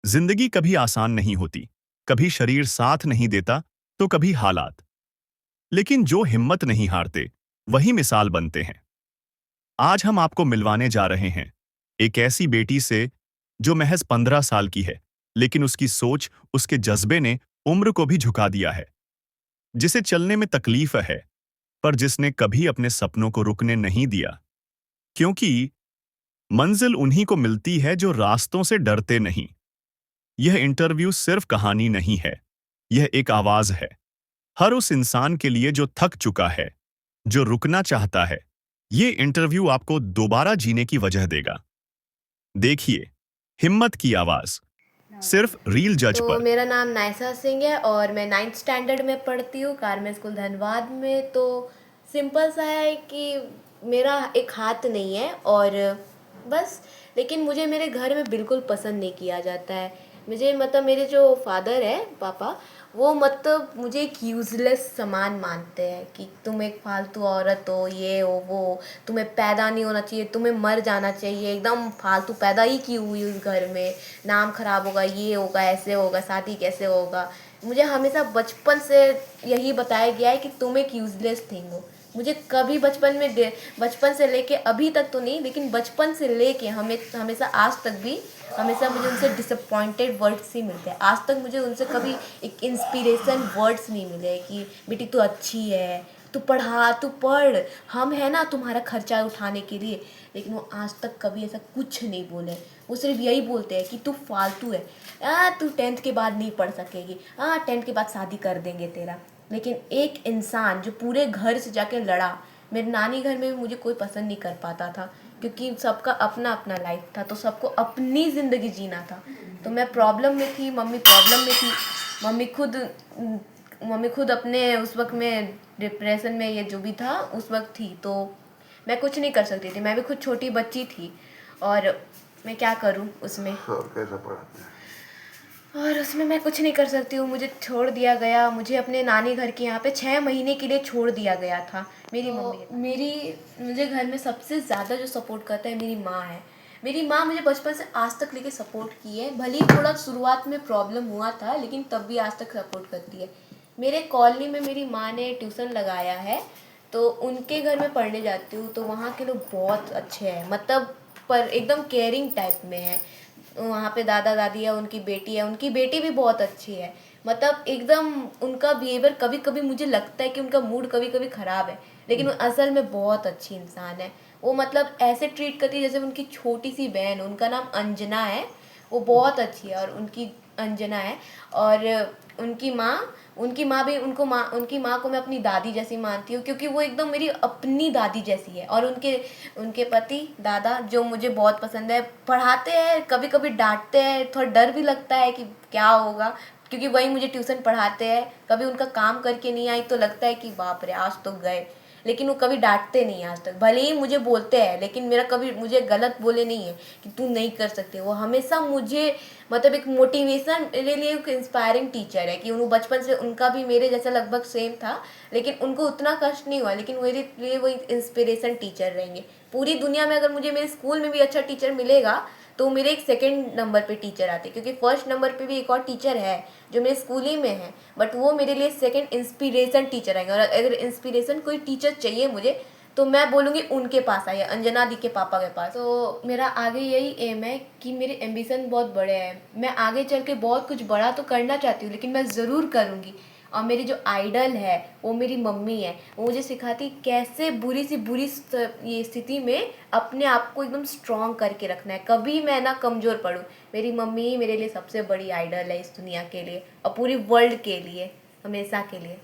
जिंदगी कभी आसान नहीं होती, कभी शरीर साथ नहीं देता, तो कभी हालात। लेकिन जो हिम्मत नहीं हारते, वही मिसाल बनते हैं। आज हम आपको मिलवाने जा रहे हैं एक ऐसी बेटी से जो महज 15 साल की है, लेकिन उसकी सोच, उसके जज्बे ने उम्र को भी झुका दिया है। जिसे चलने में तकलीफ है, पर जिसने कभी अपने सपनों को रुकने नहीं दिया। क्योंकि मंजिल उन्हीं को मिलती है जो रास्तों से डरते नहीं। यह इंटरव्यू सिर्फ कहानी नहीं है, यह एक आवाज है। हर उस इंसान के लिए जो थक चुका है, जो रुकना चाहता है। ये इंटरव्यू आपको दोबारा जीने की वजह देगा। देखिए, हिम्मत की आवाज, सिर्फ रील जज तो पर। मेरा नाम नायसा सिंह है और मैं 9th स्टैंडर्ड में पढ़ती हूँ कारमेल स्कूल धनबाद में। तो सिंपल सा है कि मेरा एक हाथ नहीं है और बस। लेकिन मुझे मेरे घर में बिल्कुल पसंद नहीं किया जाता है। मुझे मतलब मेरे जो फादर है पापा, वो मतलब मुझे एक यूज़लेस सामान मानते हैं कि तुम एक फालतू औरत हो, ये हो वो हो, तुम्हें पैदा नहीं होना चाहिए, तुम्हें मर जाना चाहिए, एकदम फालतू पैदा ही की हुई उस घर में, नाम खराब होगा, ये होगा, ऐसे होगा, शादी कैसे होगा। मुझे हमेशा बचपन से यही बताया गया है कि तुम एक यूज़लेस थिंग हो। मुझे कभी बचपन से लेके अभी तक तो नहीं, लेकिन बचपन से लेके हमेशा आज तक भी हमेशा मुझे उनसे डिसअपॉइंटेड वर्ड्स ही मिलते हैं। आज तक मुझे उनसे कभी एक इंस्पिरेशन वर्ड्स नहीं मिले कि बेटी तू अच्छी है, तू पढ़, हम है ना तुम्हारा खर्चा उठाने के लिए। लेकिन वो आज तक कभी ऐसा कुछ नहीं बोले। वो सिर्फ यही बोलते हैं कि तू फालतू है, तू 10th के बाद नहीं पढ़ सकेगी, 10th के बाद शादी कर देंगे तेरा। लेकिन एक इंसान जो पूरे घर से जाके लड़ा, मेरे नानी घर में भी मुझे कोई पसंद नहीं कर पाता था क्योंकि सबका अपना अपना लाइफ था, तो सबको अपनी ज़िंदगी जीना था। तो मैं प्रॉब्लम में थी, मम्मी प्रॉब्लम में थी। मम्मी खुद मम्मी खुद अपने उस वक्त में डिप्रेशन में, ये जो भी था उस वक्त थी। तो मैं कुछ नहीं कर सकती थी, मैं भी खुद छोटी बच्ची थी और मैं क्या करूं उसमें। कैसा पढ़ाते हैं? और उसमें मैं कुछ नहीं कर सकती हूँ। मुझे छोड़ दिया गया, मुझे अपने नानी घर के यहाँ पे 6 महीने के लिए छोड़ दिया गया था। मेरी मम्मी मेरी मुझे घर में सबसे ज़्यादा जो सपोर्ट करता है मेरी माँ है। मेरी माँ मुझे बचपन से आज तक लेके सपोर्ट की है। भले ही थोड़ा शुरुआत में प्रॉब्लम हुआ था, लेकिन तब भी आज तक सपोर्ट करती है। मेरे कॉलोनी में मेरी माँ ने ट्यूशन लगाया है, तो उनके घर में पढ़ने जाती हूँ। तो वहाँ के लोग बहुत अच्छे हैं, मतलब पर एकदम केयरिंग टाइप में है। वहाँ पे दादा दादी है, उनकी बेटी भी बहुत अच्छी है। मतलब एकदम उनका बिहेवियर, कभी कभी मुझे लगता है कि उनका मूड कभी कभी ख़राब है, लेकिन वो असल में बहुत अच्छी इंसान है। वो मतलब ऐसे ट्रीट करती है जैसे उनकी छोटी सी बहन। उनका नाम अंजना है, वो बहुत अच्छी है और उनकी अंजना है। और उनकी माँ उनकी माँ को मैं अपनी दादी जैसी मानती हूँ, क्योंकि वो एकदम मेरी अपनी दादी जैसी है। और उनके उनके पति दादा जो मुझे बहुत पसंद है, पढ़ाते हैं, कभी कभी डांटते हैं, थोड़ा डर भी लगता है कि क्या होगा, क्योंकि वही मुझे ट्यूशन पढ़ाते हैं। कभी उनका काम करके नहीं आई तो लगता है कि बाप रे आज तो गए। लेकिन वो कभी डांटते नहीं आज तक, भले ही मुझे बोलते हैं, लेकिन मेरा कभी मुझे गलत बोले नहीं है कि तू नहीं कर सकते। वो हमेशा मुझे मतलब एक मोटिवेशन, मेरे लिए एक इंस्पायरिंग टीचर है कि उन्होंने बचपन से, उनका भी मेरे जैसा लगभग सेम था, लेकिन उनको उतना कष्ट नहीं हुआ, लेकिन मेरे लिए वो इंस्पिरेशन टीचर रहेंगे। पूरी दुनिया में अगर मुझे मेरे स्कूल में भी अच्छा टीचर मिलेगा तो मेरे एक सेकंड नंबर पे टीचर आते, क्योंकि फर्स्ट नंबर पे भी एक और टीचर है जो मेरे स्कूल ही में है, बट वो मेरे लिए सेकंड इंस्पिरेशन टीचर आएंगे। और अगर इंस्पिरेशन कोई टीचर चाहिए मुझे, तो मैं बोलूँगी उनके पास आइए, अंजना दी के पापा के पास। तो मेरा आगे यही एम है कि मेरे एम्बिशन बहुत बड़े हैं। मैं आगे चल के बहुत कुछ बड़ा तो करना चाहती हूँ, लेकिन मैं ज़रूर करूँगी। और मेरी जो आइडल है वो मेरी मम्मी है। वो मुझे सिखाती कैसे ये स्थिति में अपने आप को एकदम स्ट्रॉन्ग करके रखना है, कभी मैं ना कमज़ोर पड़ूँ। मेरी मम्मी ही मेरे लिए सबसे बड़ी आइडल है इस दुनिया के लिए और पूरी वर्ल्ड के लिए, हमेशा के लिए।